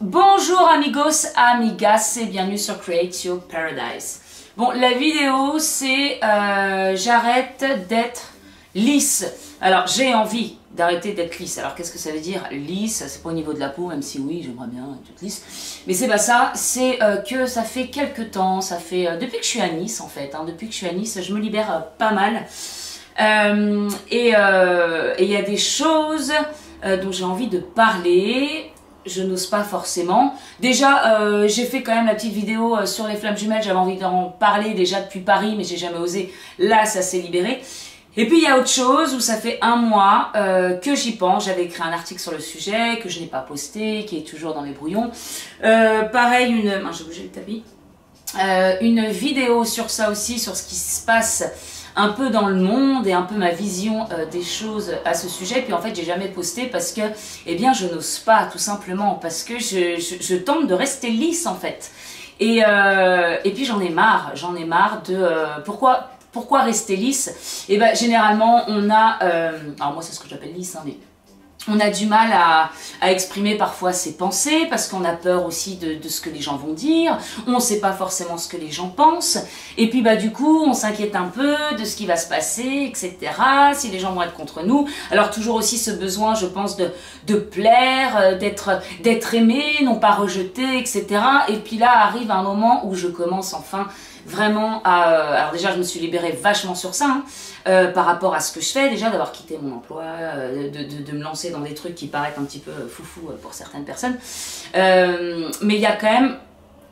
Bonjour amigos, amigas et bienvenue sur Create Your Paradise. Bon, la vidéo c'est j'arrête d'être lisse. Alors j'ai envie d'arrêter d'être lisse. Alors qu'est-ce que ça veut dire lisse? C'est pas au niveau de la peau, même si oui j'aimerais bien être toute lisse. Mais c'est pas ça, c'est que ça fait quelques temps, ça fait depuis que je suis à Nice en fait, depuis que je suis à Nice, je me libère pas mal. Et il y a des choses dont j'ai envie de parler. Je n'ose pas forcément. Déjà, j'ai fait quand même la petite vidéo sur les flammes jumelles. J'avais envie d'en parler déjà depuis Paris, mais j'ai jamais osé. Là, ça s'est libéré. Et puis, il y a autre chose où ça fait un mois que j'y pense. J'avais écrit un article sur le sujet, que je n'ai pas posté, qui est toujours dans mes brouillons. Pareil, j'ai bougé le tapis. Une vidéo sur ça aussi, sur ce qui se passe un peu dans le monde et un peu ma vision des choses à ce sujet. Puis en fait j'ai jamais posté parce que eh bien je n'ose pas, tout simplement parce que je tente de rester lisse en fait et puis j'en ai marre de pourquoi rester lisse. Et ben généralement on a alors moi c'est ce que j'appelle lisse mais on a du mal à exprimer parfois ses pensées parce qu'on a peur aussi de ce que les gens vont dire. On ne sait pas forcément ce que les gens pensent. Et puis bah du coup, on s'inquiète un peu de ce qui va se passer, etc. Si les gens vont être contre nous. Alors toujours aussi ce besoin, je pense, de plaire, d'être aimé, non pas rejeté, etc. Et puis là arrive un moment où je commence enfin vraiment à... alors déjà je me suis libérée vachement sur ça par rapport à ce que je fais, déjà d'avoir quitté mon emploi, de me lancer dans des trucs qui paraissent un petit peu foufou pour certaines personnes, mais il y a quand même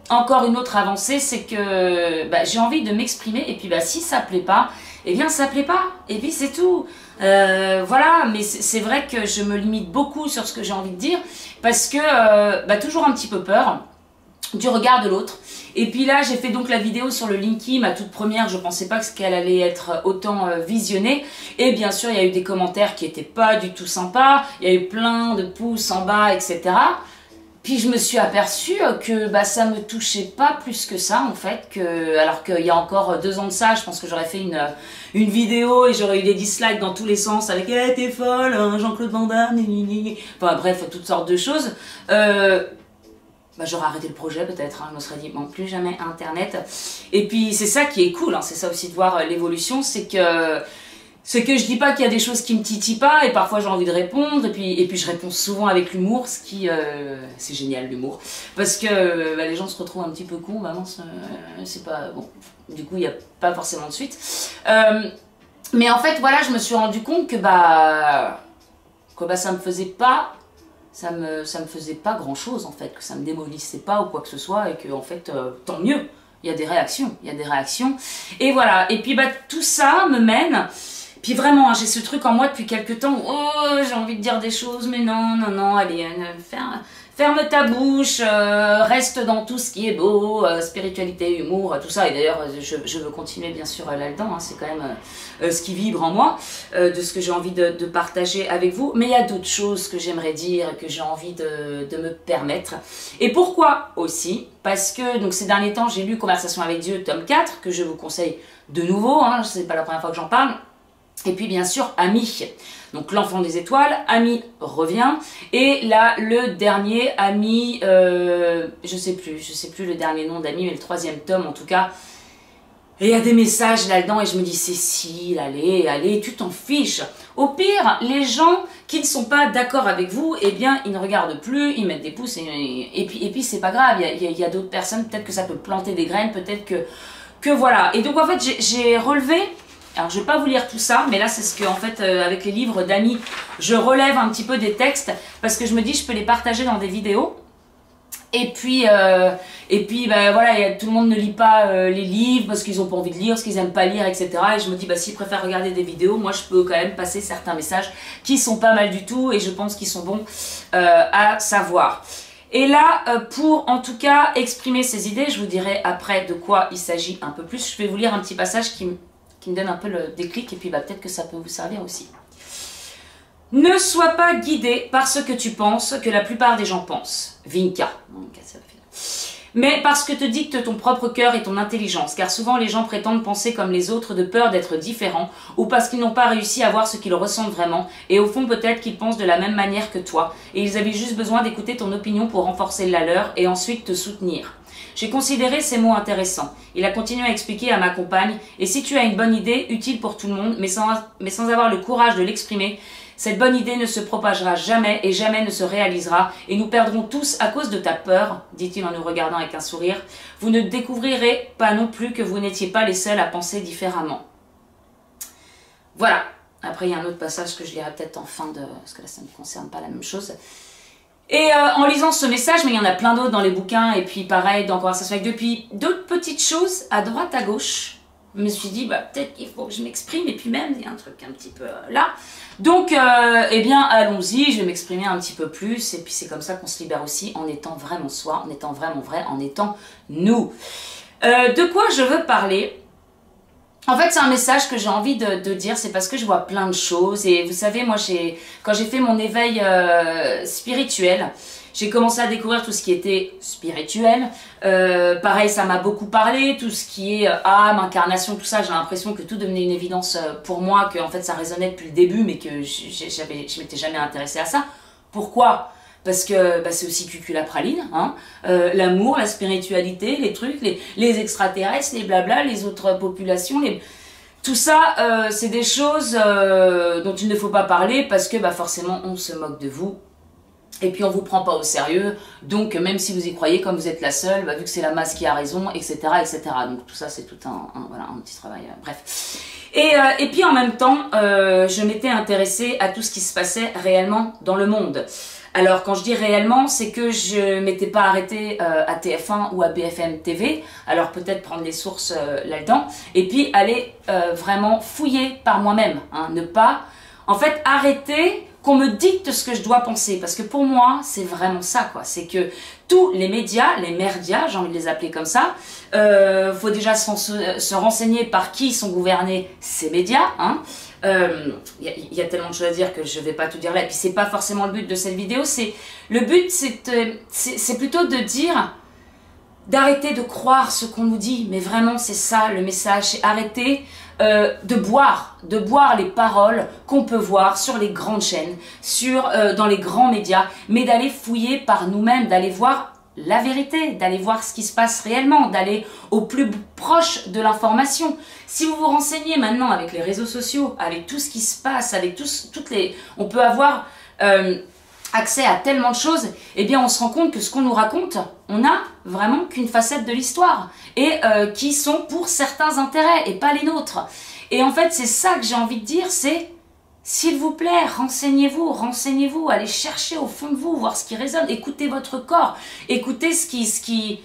encore une autre avancée, c'est que j'ai envie de m'exprimer et puis si ça plaît pas, eh bien ça plaît pas et puis c'est tout. Voilà, mais c'est vrai que je me limite beaucoup sur ce que j'ai envie de dire parce que toujours un petit peu peur du regard de l'autre. Et puis là j'ai fait donc la vidéo sur le Linky, ma toute première, je pensais pas qu'elle allait être autant visionnée, et bien sûr il y a eu des commentaires qui étaient pas du tout sympas, il y a eu plein de pouces en bas, etc. Puis je me suis aperçue que ça me touchait pas plus que ça en fait, alors qu'il y a encore 2 ans de ça, je pense que j'aurais fait une vidéo et j'aurais eu des dislikes dans tous les sens avec « t'es folle, Jean-Claude Van Damme », enfin bref, toutes sortes de choses. J'aurais arrêté le projet peut-être, je me serais dit bon, plus jamais internet. Et puis c'est ça qui est cool, c'est ça aussi de voir l'évolution, c'est que je dis pas qu'il y a des choses qui me titillent pas et parfois j'ai envie de répondre et puis je réponds souvent avec l'humour, ce qui c'est génial l'humour, parce que les gens se retrouvent un petit peu cons, c'est pas bon, du coup il n'y a pas forcément de suite. Mais en fait voilà, je me suis rendu compte que ça me faisait pas grand chose en fait, que ça me démolissait pas ou quoi que ce soit et que en fait tant mieux, il y a des réactions, et voilà. Et puis tout ça me mène, puis vraiment j'ai ce truc en moi depuis quelques temps où j'ai envie de dire des choses mais non, allez, ferme ta bouche, reste dans tout ce qui est beau, spiritualité, humour, tout ça. Et d'ailleurs, je veux continuer bien sûr là-dedans, c'est quand même ce qui vibre en moi, de ce que j'ai envie de partager avec vous. Mais il y a d'autres choses que j'aimerais dire, que j'ai envie de me permettre. Et pourquoi aussi? Parce que donc, ces derniers temps, j'ai lu Conversation avec Dieu, tome 4, que je vous conseille de nouveau, c'est pas la première fois que j'en parle. Et puis bien sûr, Ami. Donc l'enfant des étoiles, Ami revient. Et là, le dernier, Ami, je sais plus le dernier nom d'Ami, mais le 3e tome en tout cas. Et il y a des messages là-dedans et je me dis, Cécile, allez, tu t'en fiches. Au pire, les gens qui ne sont pas d'accord avec vous, eh bien, ils ne regardent plus, ils mettent des pouces et puis c'est pas grave. Il y a d'autres personnes, peut-être que ça peut planter des graines, peut-être que voilà. Et donc en fait, j'ai relevé... Alors je vais pas vous lire tout ça, mais là c'est ce que en fait avec les livres d'Ami, je relève un petit peu des textes parce que je me dis je peux les partager dans des vidéos. Et puis voilà, tout le monde ne lit pas les livres parce qu'ils ont pas envie de lire, parce qu'ils aiment pas lire, etc. Et je me dis s'ils préfèrent regarder des vidéos, moi je peux quand même passer certains messages qui sont pas mal du tout et je pense qu'ils sont bons à savoir. Et là, pour en tout cas exprimer ces idées, je vous dirai après de quoi il s'agit un peu plus. Je vais vous lire un petit passage qui me donne un peu le déclic et puis peut-être que ça peut vous servir aussi. Ne sois pas guidé par ce que tu penses, que la plupart des gens pensent. Vinca. mais parce que te dicte ton propre cœur et ton intelligence, car souvent les gens prétendent penser comme les autres de peur d'être différents, ou parce qu'ils n'ont pas réussi à voir ce qu'ils ressentent vraiment, et au fond peut-être qu'ils pensent de la même manière que toi, et ils avaient juste besoin d'écouter ton opinion pour renforcer la leur, et ensuite te soutenir. J'ai considéré ces mots intéressants. Il a continué à expliquer à ma compagne, et si tu as une bonne idée, utile pour tout le monde, mais sans avoir le courage de l'exprimer, cette bonne idée ne se propagera jamais et jamais ne se réalisera, et nous perdrons tous à cause de ta peur, dit-il en nous regardant avec un sourire. Vous ne découvrirez pas non plus que vous n'étiez pas les seuls à penser différemment. Voilà. Après, il y a un autre passage que je lirai peut-être en fin de... parce que là, ça ne me concerne pas la même chose. Et en lisant ce message, mais il y en a plein d'autres dans les bouquins, et puis pareil, dans Conversation avec depuis d'autres petites choses à droite, à gauche, je me suis dit, bah, peut-être qu'il faut que je m'exprime, et puis même, il y a un truc un petit peu là. Donc, eh bien, allons-y, je vais m'exprimer un petit peu plus, et puis c'est comme ça qu'on se libère aussi, en étant vraiment soi, en étant vraiment vrai, en étant nous. De quoi je veux parler ? En fait, c'est un message que j'ai envie de dire, c'est parce que je vois plein de choses. Et vous savez, moi, quand j'ai fait mon éveil spirituel, j'ai commencé à découvrir tout ce qui était spirituel. Pareil, ça m'a beaucoup parlé, tout ce qui est âme, incarnation, tout ça. J'ai l'impression que tout devenait une évidence pour moi, que en fait, ça résonnait depuis le début, mais que je m'étais jamais intéressée à ça. Pourquoi ? Parce que bah, c'est aussi cuculapraline, hein. L'amour, la spiritualité, les trucs, les extraterrestres, les blabla, les autres populations, tout ça, c'est des choses dont il ne faut pas parler parce que bah, forcément on se moque de vous et puis on vous prend pas au sérieux. Donc même si vous y croyez, comme vous êtes la seule, bah, vu que c'est la masse qui a raison, etc., etc. Donc tout ça c'est tout voilà, un petit travail, bref. Et puis en même temps, je m'étais intéressée à tout ce qui se passait réellement dans le monde. Alors quand je dis réellement, c'est que je ne m'étais pas arrêtée à TF1 ou à BFM TV, alors peut-être prendre les sources là-dedans, et puis aller vraiment fouiller par moi-même, hein, ne pas, en fait, arrêter qu'on me dicte ce que je dois penser, parce que pour moi, c'est vraiment ça, quoi, c'est que tous les médias, les merdias, j'ai envie de les appeler comme ça, faut déjà se renseigner par qui sont gouvernés ces médias, hein. Y a tellement de choses à dire que je vais pas tout dire là, et puis c'est pas forcément le but de cette vidéo, le but c'est plutôt de dire d'arrêter de croire ce qu'on nous dit, mais vraiment c'est ça le message, c'est arrêter de boire les paroles qu'on peut voir sur les grandes chaînes, dans les grands médias, mais d'aller fouiller par nous-mêmes, d'aller voir la vérité, d'aller voir ce qui se passe réellement, d'aller au plus proche de l'information. Si vous vous renseignez maintenant avec les réseaux sociaux, avec tout ce qui se passe, avec on peut avoir accès à tellement de choses, eh bien on se rend compte que ce qu'on nous raconte, on n'a vraiment qu'une facette de l'histoire, et qui sont pour certains intérêts et pas les nôtres. Et en fait c'est ça que j'ai envie de dire, c'est s'il vous plaît, renseignez-vous, allez chercher au fond de vous, voir ce qui résonne, écoutez votre corps, écoutez ce qui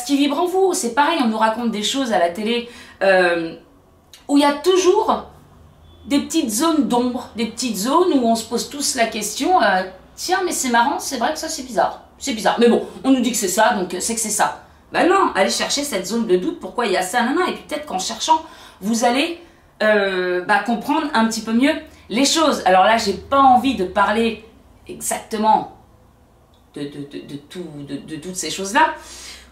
vibre en vous. C'est pareil, on nous raconte des choses à la télé où il y a toujours des petites zones d'ombre, des petites zones où on se pose tous la question, tiens mais c'est marrant, c'est vrai que ça c'est bizarre, mais bon, on nous dit que c'est ça, donc c'est que c'est ça. Ben non, allez chercher cette zone de doute, pourquoi il y a ça, et puis peut-être qu'en cherchant, vous allez comprendre un petit peu mieux les choses. Alors là, j'ai pas envie de parler exactement de toutes ces choses-là.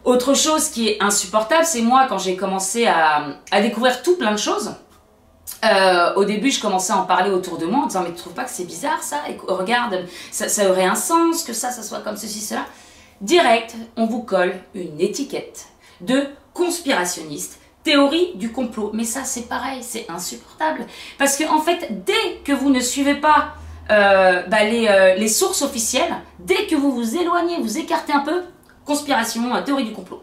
Autre chose qui est insupportable, c'est moi, quand j'ai commencé à découvrir tout plein de choses, au début, je commençais à en parler autour de moi en disant « Mais tu trouves pas que c'est bizarre ça ? Et regarde, ça aurait un sens que ça soit comme ceci, cela. » Direct, on vous colle une étiquette de conspirationniste, théorie du complot. Mais ça, c'est pareil, c'est insupportable. Parce que en fait, dès que vous ne suivez pas les sources officielles, dès que vous vous éloignez, vous écartez un peu, conspiration, théorie du complot.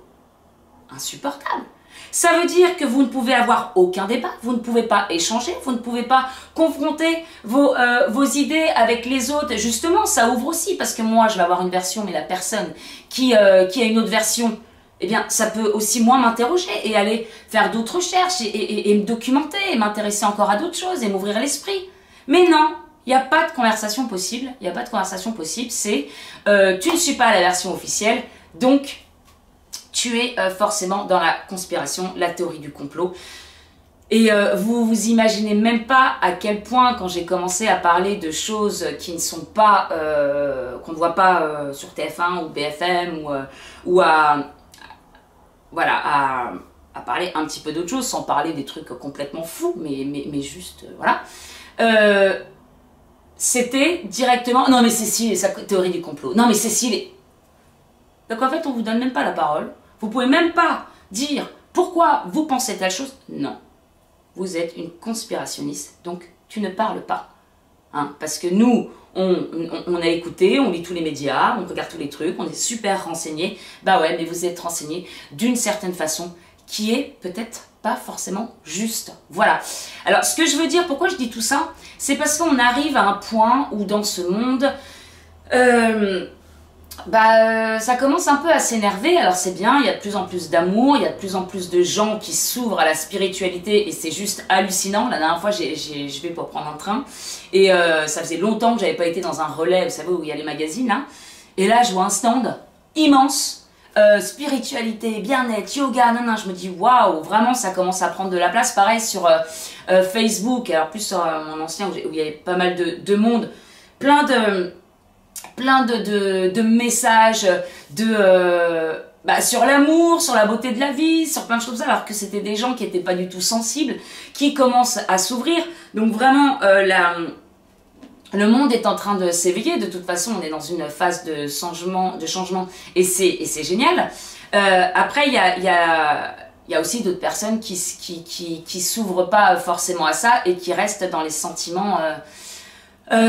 Insupportable. Ça veut dire que vous ne pouvez avoir aucun débat, vous ne pouvez pas échanger, vous ne pouvez pas confronter vos idées avec les autres. Justement, ça ouvre aussi, parce que moi, je vais avoir une version, mais la personne qui a une autre version, eh bien, ça peut aussi moins m'interroger et aller faire d'autres recherches et me documenter et m'intéresser encore à d'autres choses et m'ouvrir l'esprit. Mais non, il n'y a pas de conversation possible, il n'y a pas de conversation possible, c'est tu ne suis pas à la version officielle, donc tu es forcément dans la conspiration, la théorie du complot. Et vous vous imaginez même pas à quel point, quand j'ai commencé à parler de choses qui ne sont pas, qu'on ne voit pas sur TF1 ou BFM ou à voilà, à parler un petit peu d'autre chose, sans parler des trucs complètement fous, mais juste, voilà. C'était directement, non mais Cécile et sa théorie du complot, non mais Cécile est... Donc en fait, on vous donne même pas la parole, vous pouvez même pas dire pourquoi vous pensez telle chose, non. Vous êtes une conspirationniste, donc tu ne parles pas. Hein, parce que nous, on a écouté, on lit tous les médias, on regarde tous les trucs, on est super renseignés. Bah ouais, mais vous êtes renseignés d'une certaine façon qui est peut-être pas forcément juste. Voilà. Alors, ce que je veux dire, pourquoi je dis tout ça, c'est parce qu'on arrive à un point où dans ce monde, ça commence un peu à s'énerver. Alors c'est bien, il y a de plus en plus d'amour, il y a de plus en plus de gens qui s'ouvrent à la spiritualité et c'est juste hallucinant. La dernière fois, je vais pour prendre un train et ça faisait longtemps que j'avais pas été dans un relais, vous savez, où il y a les magazines là. Et là, je vois un stand immense, spiritualité, bien-être, yoga, non, je me dis waouh, vraiment ça commence à prendre de la place. Pareil sur Facebook, alors plus sur mon ancien où il y avait pas mal de monde, plein de messages sur l'amour, sur la beauté de la vie, sur plein de choses, alors que c'était des gens qui n'étaient pas du tout sensibles, qui commencent à s'ouvrir. Donc vraiment, le monde est en train de s'éveiller. De toute façon, on est dans une phase de changement et c'est génial. Après, il y a aussi d'autres personnes qui s'ouvrent pas forcément à ça et qui restent dans les sentiments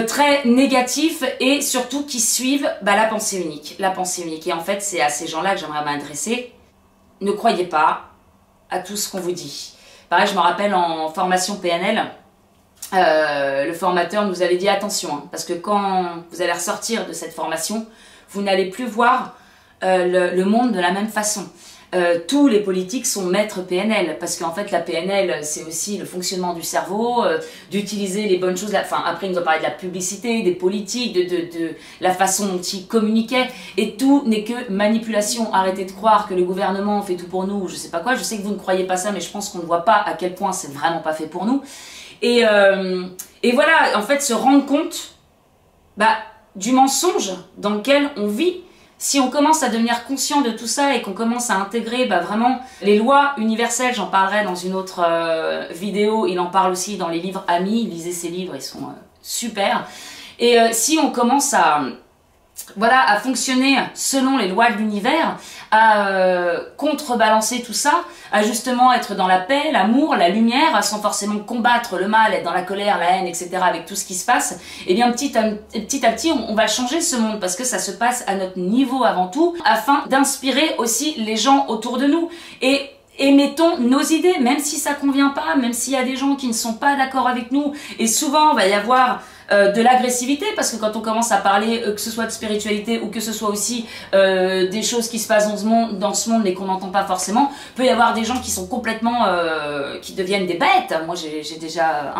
très négatifs et surtout qui suivent la pensée unique. La pensée unique. Et en fait, c'est à ces gens-là que j'aimerais m'adresser. Ne croyez pas à tout ce qu'on vous dit. Pareil, je me rappelle en formation PNL, le formateur nous avait dit attention, hein, parce que quand vous allez ressortir de cette formation, vous n'allez plus voir le monde de la même façon. Tous les politiques sont maîtres PNL, parce qu'en fait la PNL c'est aussi le fonctionnement du cerveau, d'utiliser les bonnes choses, enfin après il nous a parlé de la publicité, des politiques, de la façon dont ils communiquaient, et tout n'est que manipulation. Arrêtez de croire que le gouvernement fait tout pour nous, je sais pas quoi, je sais que vous ne croyez pas ça, mais je pense qu'on ne voit pas à quel point c'est vraiment pas fait pour nous. Et voilà, en fait se rendre compte du mensonge dans lequel on vit. Si on commence à devenir conscient de tout ça et qu'on commence à intégrer vraiment les lois universelles, j'en parlerai dans une autre vidéo, il en parle aussi dans les livres Amis, lisez ces livres, ils sont super. Et si on commence à fonctionner selon les lois de l'univers, à contrebalancer tout ça, à justement être dans la paix, l'amour, la lumière, sans forcément combattre le mal, être dans la colère, la haine, etc. avec tout ce qui se passe, et bien petit à petit, on va changer ce monde parce que ça se passe à notre niveau avant tout, afin d'inspirer aussi les gens autour de nous. Et émettons nos idées, même si ça convient pas, même s'il y a des gens qui ne sont pas d'accord avec nous, et souvent il va y avoir de l'agressivité, parce que quand on commence à parler, que ce soit de spiritualité ou que ce soit aussi des choses qui se passent dans ce monde mais qu'on n'entend pas forcément, peut y avoir des gens qui sont complètement, qui deviennent des bêtes. Moi j'ai déjà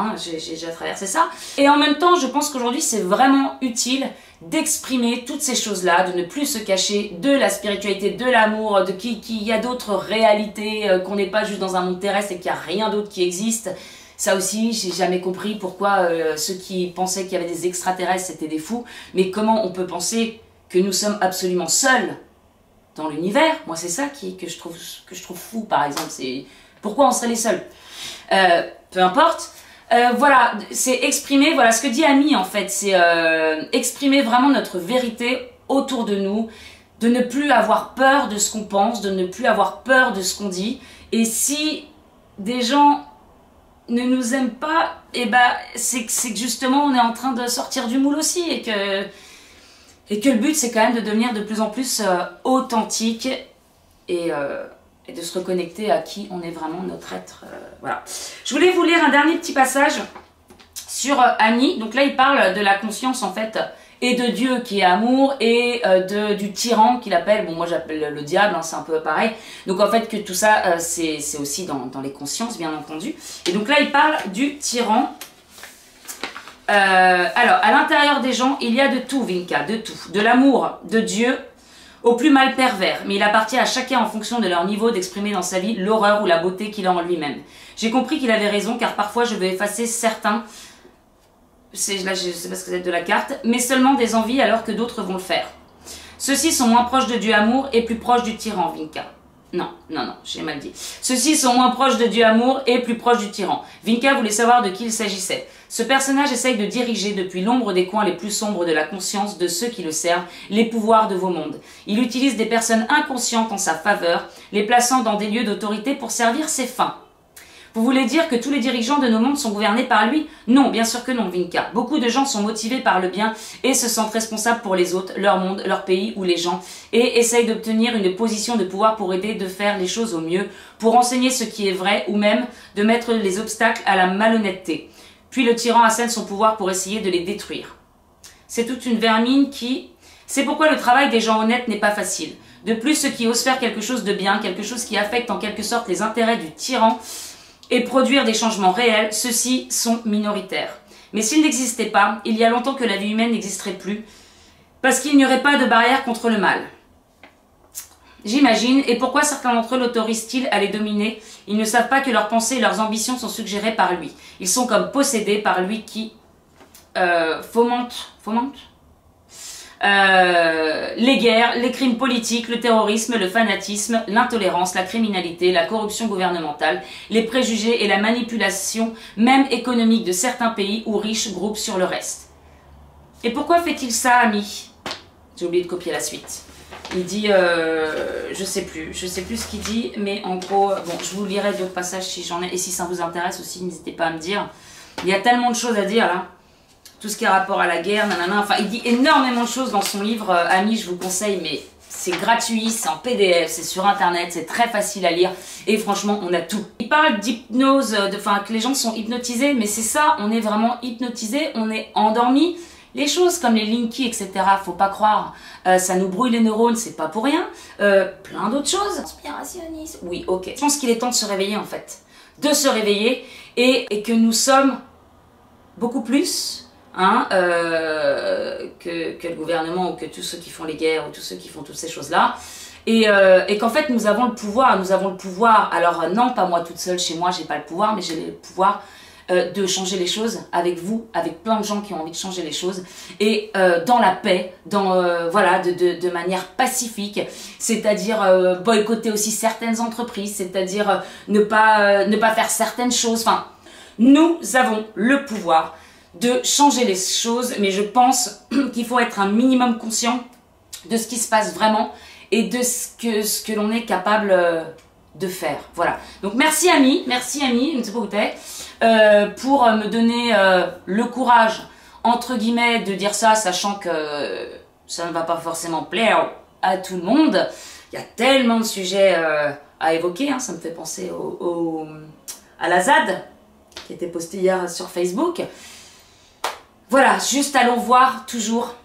traversé ça. Et en même temps, je pense qu'aujourd'hui c'est vraiment utile d'exprimer toutes ces choses-là, de ne plus se cacher de la spiritualité, de l'amour, de qu'il y a d'autres réalités, qu'on n'est pas juste dans un monde terrestre et qu'il n'y a rien d'autre qui existe. Ça aussi, j'ai jamais compris pourquoi ceux qui pensaient qu'il y avait des extraterrestres, c'était des fous. Mais comment on peut penser que nous sommes absolument seuls dans l'univers? Moi, c'est ça que je trouve fou, par exemple. C'est pourquoi on serait les seuls. Peu importe. Voilà, c'est exprimer, voilà ce que dit Ami en fait, c'est exprimer vraiment notre vérité autour de nous, de ne plus avoir peur de ce qu'on pense, de ne plus avoir peur de ce qu'on dit. Et si des gens ne nous aiment pas, c'est que justement on est en train de sortir du moule aussi, et que le but c'est quand même de devenir de plus en plus authentique et de se reconnecter à qui on est vraiment, notre être. Voilà. Je voulais vous lire un dernier petit passage sur Annie. Donc là il parle de la conscience en fait, et de Dieu qui est amour, et du tyran qu'il appelle, bon moi j'appelle le diable, hein, c'est un peu pareil. Donc en fait que tout ça c'est aussi dans les consciences bien entendu. Et donc là il parle du tyran. Alors à l'intérieur des gens il y a de tout, Vinca, de tout. De l'amour de Dieu au plus mal pervers, mais il appartient à chacun en fonction de leur niveau d'exprimer dans sa vie l'horreur ou la beauté qu'il a en lui-même. J'ai compris qu'il avait raison, car parfois je veux effacer certains, là je sais pas ce que c'est de la carte, mais seulement des envies alors que d'autres vont le faire. Ceux-ci sont moins proches de Dieu amour et plus proches du tyran, Vinca. Non, non, non, j'ai mal dit. Ceux-ci sont moins proches de Dieu amour et plus proches du tyran. Vinca voulait savoir de qui il s'agissait. Ce personnage essaye de diriger depuis l'ombre des coins les plus sombres de la conscience de ceux qui le servent les pouvoirs de vos mondes. Il utilise des personnes inconscientes en sa faveur, les plaçant dans des lieux d'autorité pour servir ses fins. Vous voulez dire que tous les dirigeants de nos mondes sont gouvernés par lui? Non, bien sûr que non, Vinca. Beaucoup de gens sont motivés par le bien et se sentent responsables pour les autres, leur monde, leur pays ou les gens, et essayent d'obtenir une position de pouvoir pour aider de faire les choses au mieux, pour enseigner ce qui est vrai ou même de mettre les obstacles à la malhonnêteté. Puis le tyran assène son pouvoir pour essayer de les détruire. C'est toute une vermine qui... C'est pourquoi le travail des gens honnêtes n'est pas facile. De plus, ceux qui osent faire quelque chose de bien, quelque chose qui affecte en quelque sorte les intérêts du tyran, et produire des changements réels, ceux-ci sont minoritaires. Mais s'ils n'existaient pas, il y a longtemps que la vie humaine n'existerait plus, parce qu'il n'y aurait pas de barrière contre le mal. J'imagine, et pourquoi certains d'entre eux l'autorisent-ils à les dominer? Ils ne savent pas que leurs pensées et leurs ambitions sont suggérées par lui. Ils sont comme possédés par lui qui fomente les guerres, les crimes politiques, le terrorisme, le fanatisme, l'intolérance, la criminalité, la corruption gouvernementale, les préjugés et la manipulation, même économique, de certains pays ou riches groupes sur le reste. Et pourquoi fait-il ça, ami? J'ai oublié de copier la suite. Il dit, je sais plus ce qu'il dit, mais en gros, bon, je vous lirai d'autres passages si j'en ai, et si ça vous intéresse aussi, n'hésitez pas à me dire. Il y a tellement de choses à dire là. Tout ce qui a rapport à la guerre, nanana, enfin il dit énormément de choses dans son livre, amis, je vous conseille, mais c'est gratuit, c'est en PDF, c'est sur internet, c'est très facile à lire, et franchement on a tout. Il parle d'hypnose, enfin que les gens sont hypnotisés, mais c'est ça, on est vraiment hypnotisé, on est endormi. Les choses comme les linkies, etc., faut pas croire, ça nous brouille les neurones, c'est pas pour rien, plein d'autres choses. Inspirationniste, oui, ok. Je pense qu'il est temps de se réveiller en fait, de se réveiller, et que nous sommes beaucoup plus... que le gouvernement ou que tous ceux qui font les guerres ou tous ceux qui font toutes ces choses-là, et qu'en fait nous avons le pouvoir, alors non pas moi toute seule, chez moi j'ai pas le pouvoir, mais j'ai le pouvoir de changer les choses avec vous, avec plein de gens qui ont envie de changer les choses, et dans la paix, voilà, de manière pacifique, c'est-à-dire boycotter aussi certaines entreprises, c'est-à-dire ne pas faire certaines choses, enfin, nous avons le pouvoir de changer les choses, mais je pense qu'il faut être un minimum conscient de ce qui se passe vraiment et de ce que l'on est capable de faire. Voilà. Donc merci ami, je ne sais pas où t'es, pour me donner le courage, entre guillemets, de dire ça, sachant que ça ne va pas forcément plaire à tout le monde. Il y a tellement de sujets à évoquer, hein. Ça me fait penser à la ZAD, qui était postée hier sur Facebook. Voilà, juste allons voir toujours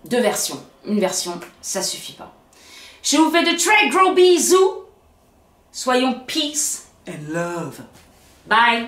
deux versions. Une version, ça suffit pas. Je vous fais de très gros bisous. Soyons peace and love. Bye.